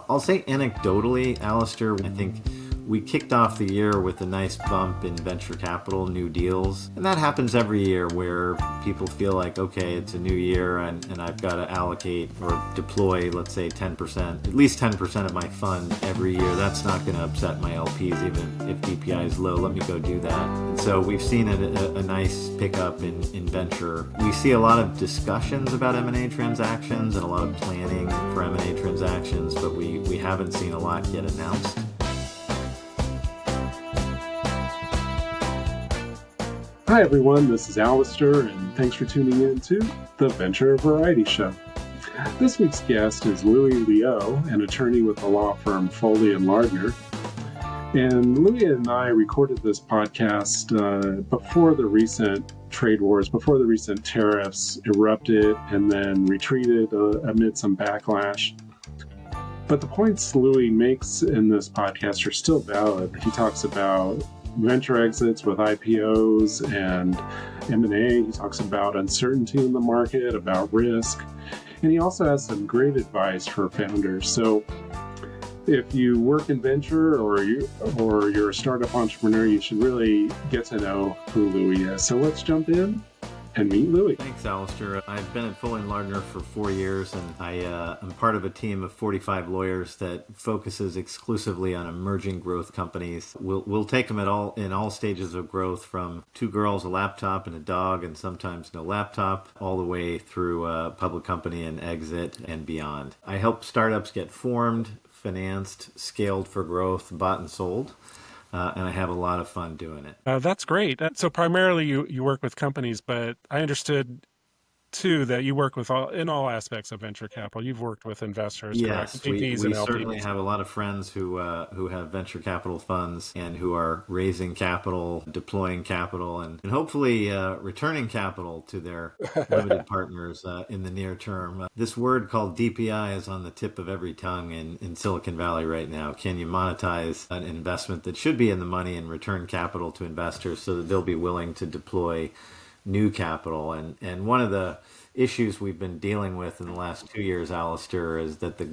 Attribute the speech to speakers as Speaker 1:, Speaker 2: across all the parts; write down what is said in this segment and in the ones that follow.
Speaker 1: I'll say anecdotally, Alistair, I think we kicked off the year with a nice bump in venture capital, new deals. And that happens every year where people feel like, okay, it's a new year and I've got to allocate or deploy, let's say 10%, at least 10% of my fund every year. That's not going to upset my LPs, even if DPI is low. Let me go do that. And so we've seen a nice pickup in venture. We see a lot of discussions about M&A transactions and a lot of planning for M&A transactions, but we haven't seen a lot yet announced.
Speaker 2: Hi everyone, this is Alistair, and thanks for tuning in to the Venture Variety Show. This week's guest is Louis Lehot, an attorney with the law firm Foley & Lardner. And Louis and I recorded this podcast before the recent trade wars, before the recent tariffs erupted and then retreated amid some backlash. But the points Louis makes in this podcast are still valid. He talks about venture exits with IPOs and M&A. He talks about uncertainty in the market, about risk, and he also has some great advice for founders. So if you work in venture or you're a startup entrepreneur, you should really get to know who Louis is. So let's jump in and meet Louis.
Speaker 1: Thanks, Alistair. I've been at Foley & Lardner for 4 years, and I'm part of a team of 45 lawyers that focuses exclusively on emerging growth companies. We'll take them in all stages of growth, from 2 girls, a laptop, and a dog, and sometimes no laptop, all the way through a public company and exit and beyond. I help startups get formed, financed, scaled for growth, bought and sold. And I have a lot of fun doing it.
Speaker 3: That's great. So primarily you work with companies, but I understood too that you work with in all aspects of venture capital. You've worked with investors,
Speaker 1: yes,
Speaker 3: correct? GPs and LPs.
Speaker 1: Certainly have a lot of friends who have venture capital funds and who are raising capital, deploying capital, and hopefully returning capital to their limited partners in the near term. This word called DPI is on the tip of every tongue in Silicon Valley right now. Can you monetize an investment that should be in the money and return capital to investors so that they'll be willing to deploy new capital? And one of the issues we've been dealing with in the last 2 years, Alistair, is that the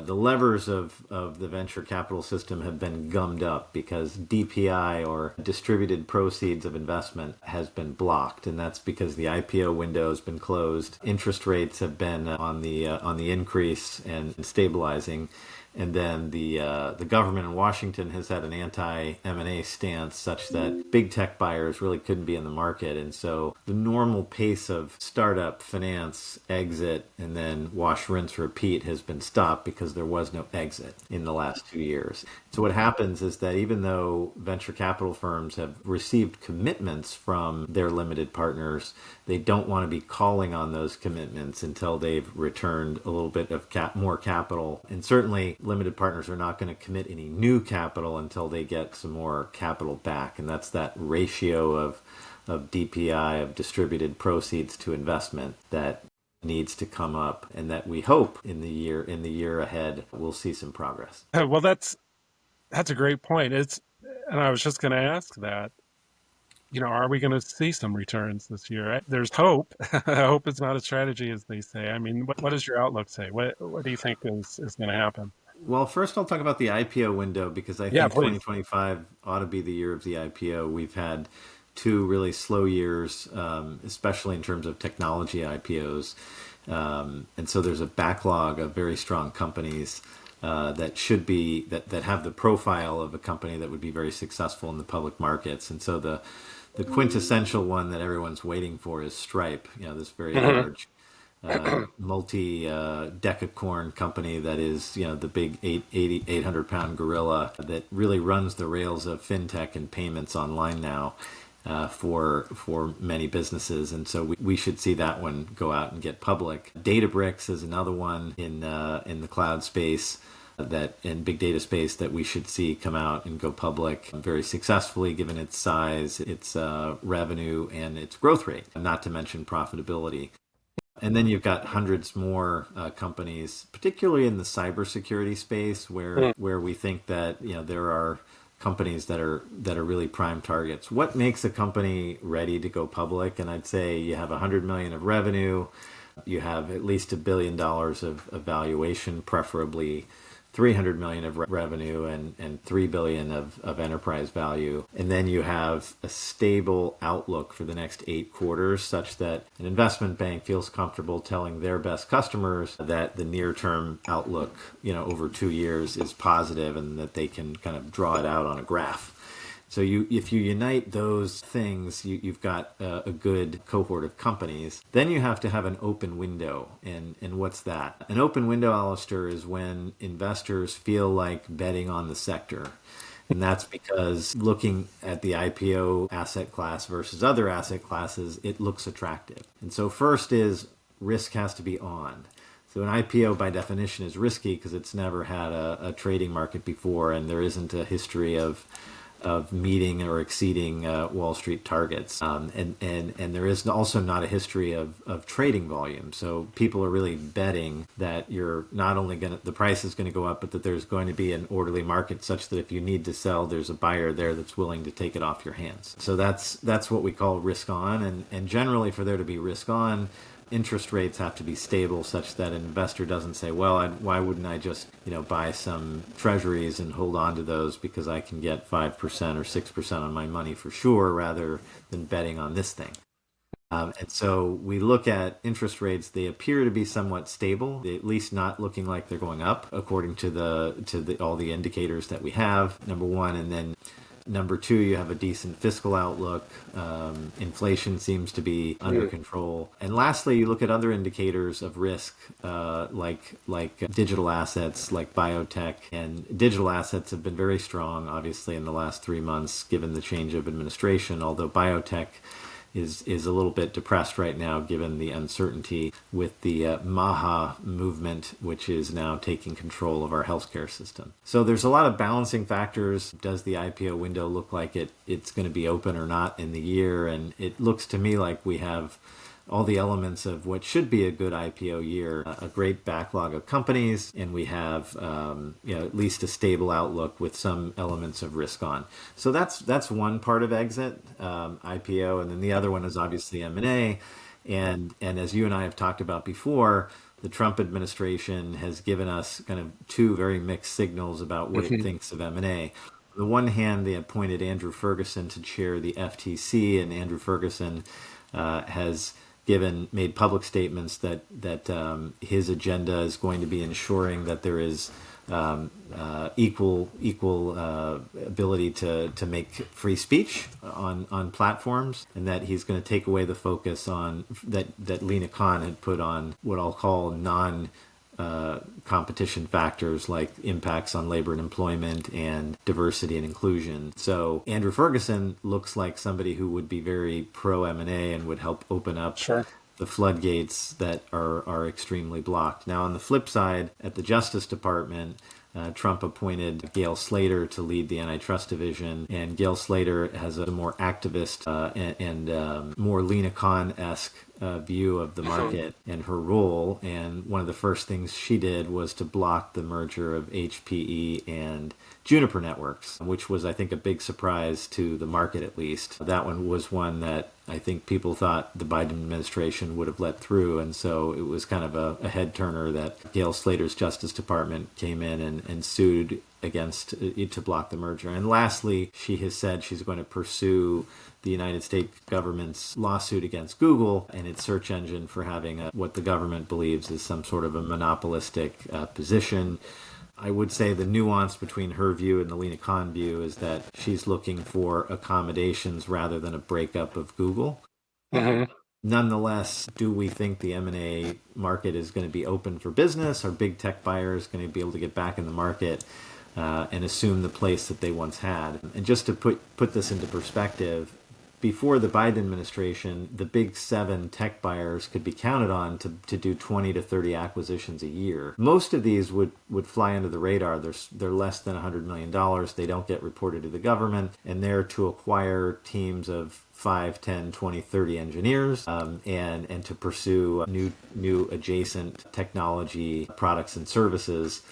Speaker 1: levers of the venture capital system have been gummed up because DPI, or distributed proceeds of investment, has been blocked, and that's because the IPO window has been closed. Interest rates have been on the increase and stabilizing. And then the government in Washington has had an anti-M&A stance such that big tech buyers really couldn't be in the market. And so the normal pace of startup, finance, exit, and then wash, rinse, repeat has been stopped because there was no exit in the last 2 years. So what happens is that even though venture capital firms have received commitments from their limited partners, they don't want to be calling on those commitments until they've returned a little bit of more capital. And certainly limited partners are not going to commit any new capital until they get some more capital back. And that's that ratio of DPI, of distributed proceeds to investment, that needs to come up, and that we hope in the year ahead we'll see some progress.
Speaker 3: Well, that's a great point. And I was just going to ask that. Are we going to see some returns this year? There's hope. Hope is not a strategy, as they say. I mean, what does your outlook say? What do you think is going to happen?
Speaker 1: Well, first I'll talk about the IPO window, because I think 2025 ought to be the year of the IPO. We've had 2 really slow years, especially in terms of technology IPOs. And so there's a backlog of very strong companies that have the profile of a company that would be very successful in the public markets. And so the quintessential one that everyone's waiting for is Stripe, this very large multi-decacorn company that is, the big 800-pound gorilla that really runs the rails of fintech and payments online now for many businesses. And so we should see that one go out and get public. Databricks is another one in the cloud space, that in big data space, that we should see come out and go public very successfully, given its size, its revenue, and its growth rate, not to mention profitability. And then you've got hundreds more companies, particularly in the cybersecurity space, where we think that there are companies that are really prime targets. What makes a company ready to go public? And I'd say you have $100 million of revenue, You have at least $1 billion of valuation, preferably 300 million of revenue and 3 billion of enterprise value. And then you have a stable outlook for the next 8 quarters such that an investment bank feels comfortable telling their best customers that the near term outlook, over 2 years is positive and that they can kind of draw it out on a graph. So if you unite those things, you've got a good cohort of companies. Then you have to have an open window. And what's that? An open window, Alistair, is when investors feel like betting on the sector. And that's because looking at the IPO asset class versus other asset classes, it looks attractive. And so first is risk has to be on. So an IPO by definition is risky because it's never had a trading market before, and there isn't a history of meeting or exceeding Wall Street targets. And there is also not a history of trading volume. So people are really betting that you're not only the price is going to go up, but that there's going to be an orderly market such that if you need to sell, there's a buyer there that's willing to take it off your hands. So that's what we call risk on. And generally for there to be risk on, interest rates have to be stable such that an investor doesn't say, well, why wouldn't I just buy some treasuries and hold on to those because I can get 5% or 6% on my money for sure rather than betting on this thing. And so we look at interest rates. They appear to be somewhat stable, at least not looking like they're going up according to all the indicators that we have, number one. And then number two, you have a decent fiscal outlook. Inflation seems to be under control. And lastly, you look at other indicators of risk, like digital assets, like biotech. And digital assets have been very strong, obviously, in the last 3 months, given the change of administration, although biotech is a little bit depressed right now given the uncertainty with the MAHA movement, which is now taking control of our healthcare system. So there's a lot of balancing factors. Does the IPO window look like it's going to be open or not in the year? And it looks to me like we have all the elements of what should be a good IPO year, a great backlog of companies, and we have at least a stable outlook with some elements of risk on. So that's one part of exit, IPO, and then the other one is obviously M&A. And as you and I have talked about before, the Trump administration has given us kind of two very mixed signals about what it thinks of M&A. On the one hand, they appointed Andrew Ferguson to chair the FTC, and Andrew Ferguson has made public statements that his agenda is going to be ensuring that there is equal ability to make free speech on platforms, and that he's going to take away the focus on that Lena Khan had put on what I'll call competition factors like impacts on labor and employment and diversity and inclusion. So Andrew Ferguson looks like somebody who would be very pro M&A and would help open up the floodgates that are extremely blocked. Now, on the flip side, at the Justice Department, Trump appointed Gail Slater to lead the antitrust division, and Gail Slater has a more activist and more Lena Khan-esque view of the market and her role. And one of the first things she did was to block the merger of HPE and Juniper Networks, which was, I think, a big surprise to the market, at least. That one was one that I think people thought the Biden administration would have let through. And so it was kind of a head turner that Gail Slater's Justice Department came in and sued against to block the merger. And lastly, she has said she's going to pursue the United States government's lawsuit against Google and its search engine for having what the government believes is some sort of a monopolistic position. I would say the nuance between her view and the Lena Khan view is that she's looking for accommodations rather than a breakup of Google. Nonetheless, do we think the M&A market is going to be open for business? Are big tech buyers going to be able to get back in the market and assume the place that they once had? And just to put this into perspective, before the Biden administration, the big 7 tech buyers could be counted on to do 20 to 30 acquisitions a year. Most of these would fly under the radar. They're less than $100 million. They don't get reported to the government, and they're to acquire teams of 5, 10, 20, 30 engineers and to pursue new adjacent technology products and services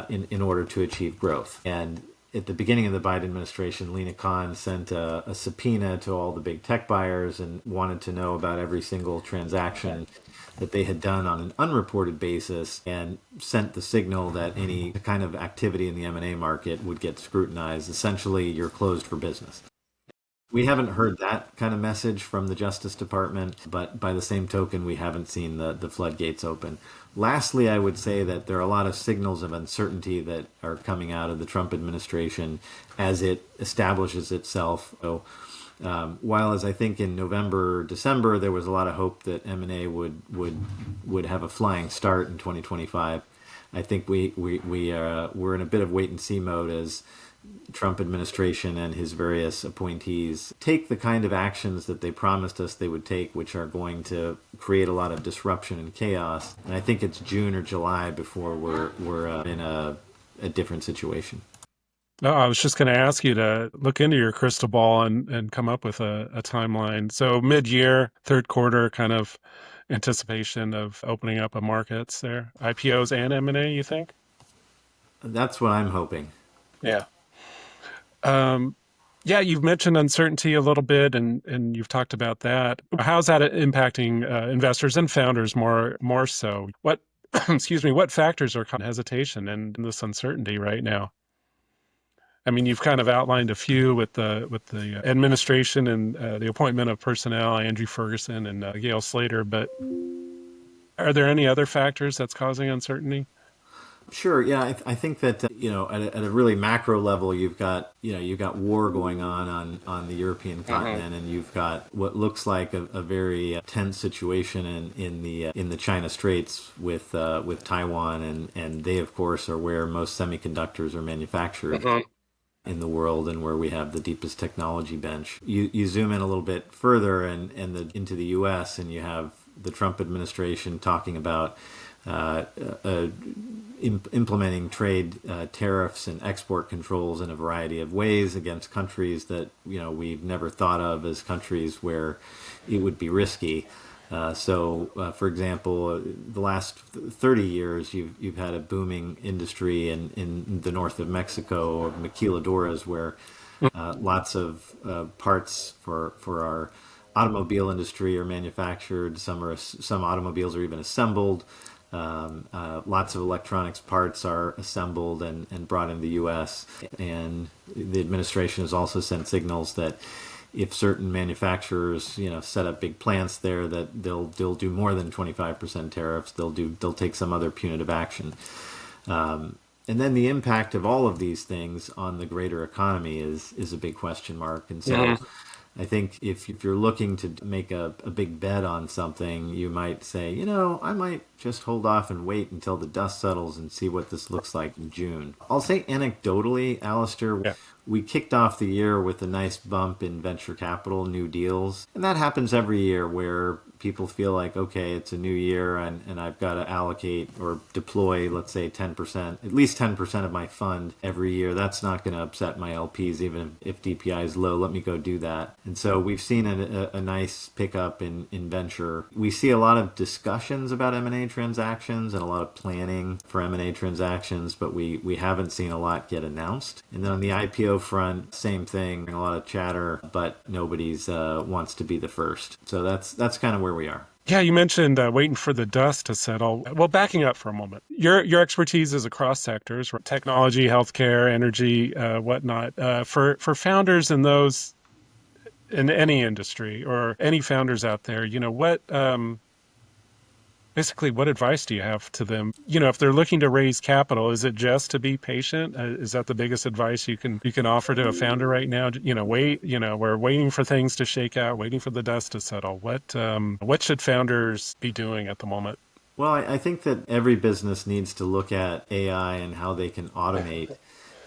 Speaker 1: in order to achieve growth. And at the beginning of the Biden administration, Lena Khan sent a subpoena to all the big tech buyers and wanted to know about every single transaction that they had done on an unreported basis, and sent the signal that any kind of activity in the M&A market would get scrutinized. Essentially, you're closed for business. We haven't heard that kind of message from the Justice Department, but by the same token, we haven't seen the floodgates open. Lastly, I would say that there are a lot of signals of uncertainty that are coming out of the Trump administration as it establishes itself. So, while, as I think in November, December, there was a lot of hope that M&A would have a flying start in 2025, I think we're in a bit of wait and see mode as Trump administration and his various appointees take the kind of actions that they promised us they would take, which are going to create a lot of disruption and chaos. And I think it's June or July before we're in a different situation.
Speaker 3: No, I was just going to ask you to look into your crystal ball and come up with a timeline. So mid-year, third quarter kind of anticipation of opening up of markets there, IPOs and M&A, you think?
Speaker 1: That's what I'm hoping.
Speaker 3: Yeah. Yeah, you've mentioned uncertainty a little bit, and you've talked about that. How's that impacting investors and founders more so? What, excuse me, what factors are causing hesitation and this uncertainty right now? I mean, you've kind of outlined a few with the administration and the appointment of personnel, Andrew Ferguson and Gail Slater, but are there any other factors that's causing uncertainty?
Speaker 1: Sure. Yeah, I think that at a really macro level, you've got war going on the European continent, and you've got what looks like a very tense situation in the China Straits with Taiwan, and they of course are where most semiconductors are manufactured in the world, and where we have the deepest technology bench. You zoom in a little bit further into the U.S., and you have the Trump administration talking about implementing trade tariffs and export controls in a variety of ways against countries that we've never thought of as countries where it would be risky. For example, the last 30 years, you've had a booming industry in the north of Mexico, or maquiladoras, where lots of parts for our automobile industry are manufactured. Some automobiles are even assembled. Lots of electronics parts are assembled and brought into the U.S. And the administration has also sent signals that if certain manufacturers, set up big plants there, that they'll do more than 25% tariffs. They'll take some other punitive action. And then the impact of all of these things on the greater economy is a big question mark. And so I think if you're looking to make a big bet on something, you might say, I might just hold off and wait until the dust settles and see what this looks like in June. I'll say anecdotally, Alistair, we kicked off the year with a nice bump in venture capital, new deals. And that happens every year where people feel like, okay, it's a new year and I've got to allocate or deploy, let's say 10%, at least 10% of my fund every year. That's not going to upset my LPs, even if DPI is low. Let me go do that. And so we've seen a nice pickup in venture. We see a lot of discussions about M&A transactions and a lot of planning for M&A transactions, but we haven't seen a lot get announced. And then on the IPO front, same thing, a lot of chatter, but nobody's wants to be the first. So that's kind of where we are.
Speaker 3: Yeah, you mentioned waiting for the dust to settle. Well, backing up for a moment, your expertise is across sectors, technology, healthcare, energy, whatnot. For founders in those in any industry, or any founders out there, basically, what advice do you have to them? If they're looking to raise capital, is it just to be patient? Is that the biggest advice you can offer to a founder right now? Wait. We're waiting for things to shake out, waiting for the dust to settle. What should founders be doing at the moment?
Speaker 1: Well, I think that every business needs to look at AI and how they can automate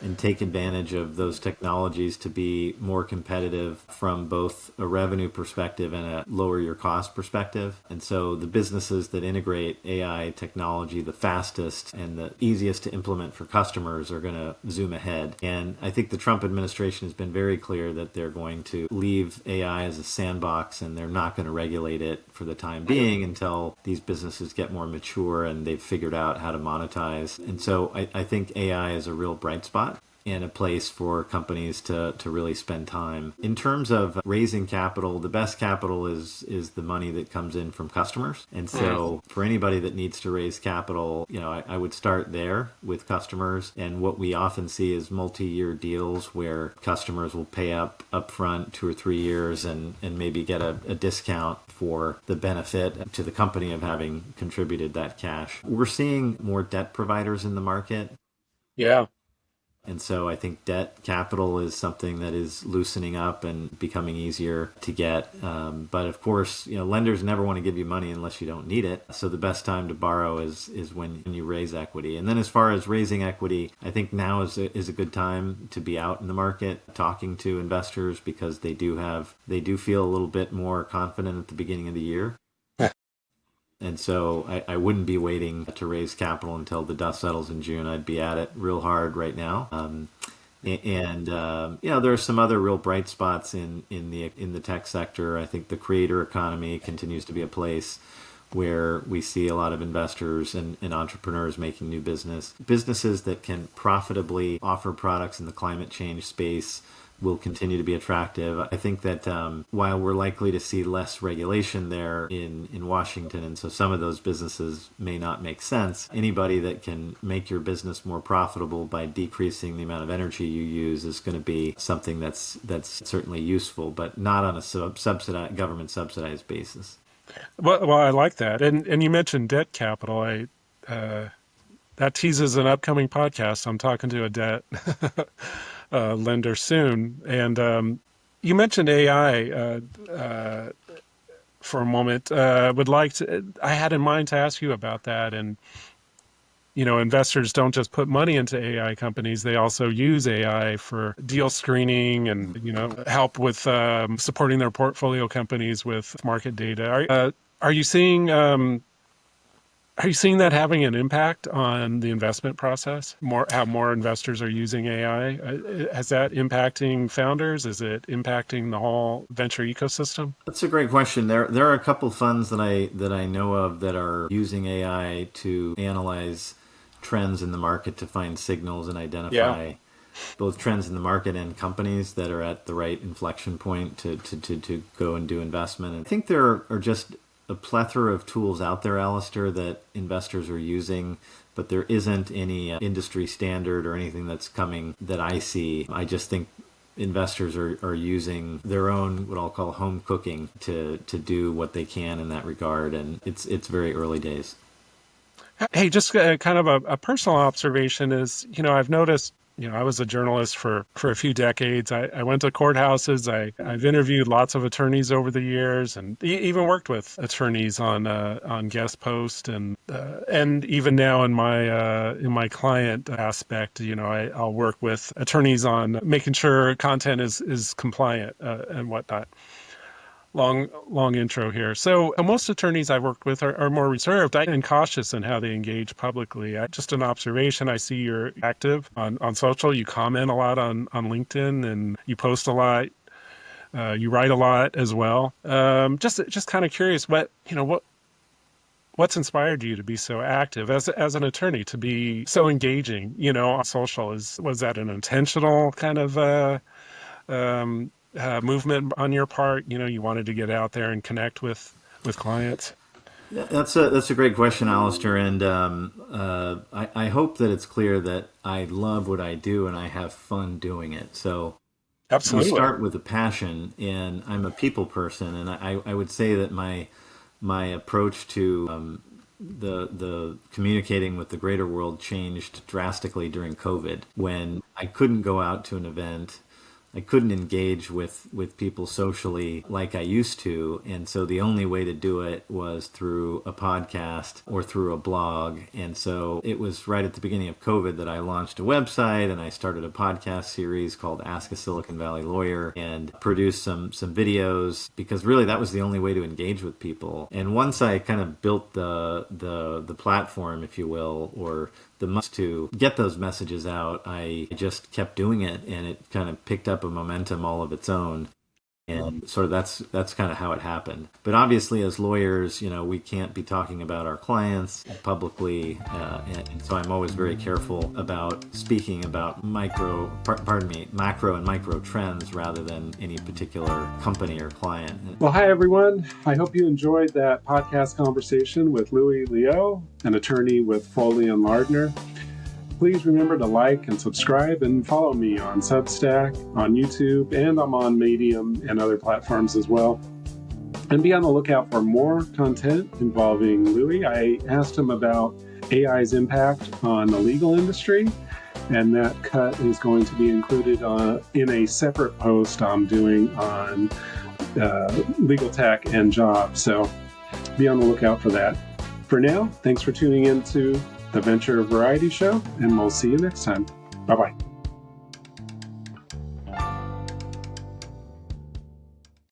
Speaker 1: and take advantage of those technologies to be more competitive from both a revenue perspective and a lower your cost perspective. And so the businesses that integrate AI technology the fastest and the easiest to implement for customers are going to zoom ahead. And I think the Trump administration has been very clear that they're going to leave AI as a sandbox, and they're not going to regulate it for the time being until these businesses get more mature and they've figured out how to monetize. And so I think AI is a real bright spot. and a place for companies to really spend time. In terms of raising capital, the best capital is the money that comes in from customers. And so for anybody that needs to raise capital, I would start there with customers. And what we often see is multi-year deals where customers will pay up front 2 or 3 years and maybe get a discount for the benefit to the company of having contributed that cash. We're seeing more debt providers in the market.
Speaker 3: Yeah.
Speaker 1: And so I think debt capital is something that is loosening up and becoming easier to get. But of course, lenders never want to give you money unless you don't need it. So the best time to borrow is when you raise equity. And then as far as raising equity, I think now is a good time to be out in the market talking to investors because they do feel a little bit more confident at the beginning of the year. And so I wouldn't be waiting to raise capital until the dust settles in June. I'd be at it real hard right now. There are some other real bright spots in the tech sector. I think the creator economy continues to be a place where we see a lot of investors and entrepreneurs making new businesses that can profitably offer products in the climate change space will continue to be attractive. I think that while we're likely to see less regulation there in Washington, and so some of those businesses may not make sense, anybody that can make your business more profitable by decreasing the amount of energy you use is going to be something that's certainly useful, but not on a government subsidized basis.
Speaker 3: Well, I like that. And you mentioned debt capital. That teases an upcoming podcast. I'm talking to a debt lender soon. And you mentioned AI for a moment. I had in mind to ask you about that. And, investors don't just put money into AI companies. They also use AI for deal screening and, help with supporting their portfolio companies with market data. Are you seeing that having an impact on the investment process? How more investors are using AI? Is that impacting founders? Is it impacting the whole venture ecosystem?
Speaker 1: That's a great question. There are a couple funds that I know of that are using AI to analyze trends in the market to find signals and identify both trends in the market and companies that are at the right inflection point to go and do investment. And I think there are just a plethora of tools out there, Alistair, that investors are using, but there isn't any industry standard or anything that's coming that I see. I just think investors are using their own, what I'll call home cooking to do what they can in that regard. And it's very early days.
Speaker 3: Hey, just kind of a personal observation is, I've noticed, I was a journalist for a few decades. I went to courthouses. I've interviewed lots of attorneys over the years, and even worked with attorneys on guest post, and even now in my client aspect, I'll work with attorneys on making sure content is compliant and whatnot. Long intro here. So most attorneys I've worked with are more reserved and cautious in how they engage publicly. Just an observation, I see you're active on social. You comment a lot on LinkedIn, and you post a lot. You write a lot as well. Just kind of curious, what's inspired you to be so active as an attorney, to be so engaging, on social? Was that an intentional kind of movement on your part? You wanted to get out there and connect with clients?
Speaker 1: That's a great question, Alistair, and I hope that it's clear that I love what I do and I have fun doing it. So
Speaker 3: Absolutely.
Speaker 1: we start with a passion, and I'm a people person, and I would say that my approach to the communicating with the greater world changed drastically during COVID, when I couldn't go out to an event. I couldn't engage with people socially like I used to. And so the only way to do it was through a podcast or through a blog. And so it was right at the beginning of COVID that I launched a website, and I started a podcast series called Ask a Silicon Valley Lawyer, and produced some videos, because really that was the only way to engage with people. And once I kind of built the platform, if you will, or the must to get those messages out, I just kept doing it, and it kind of picked up a momentum all of its own. And sort of that's kind of how it happened. But obviously, as lawyers, we can't be talking about our clients publicly, and so I'm always very careful about speaking about macro and micro trends rather than any particular company or client.
Speaker 2: Well, hi everyone. I hope you enjoyed that podcast conversation with Louis Lehot, an attorney with Foley and Lardner. Please remember to like and subscribe and follow me on Substack, on YouTube, and I'm on Medium and other platforms as well. And be on the lookout for more content involving Louis. I asked him about AI's impact on the legal industry, and that cut is going to be included in a separate post I'm doing on legal tech and jobs. So be on the lookout for that. For now, thanks for tuning in to the Venture Variety Show, and we'll see you next time. Bye-bye.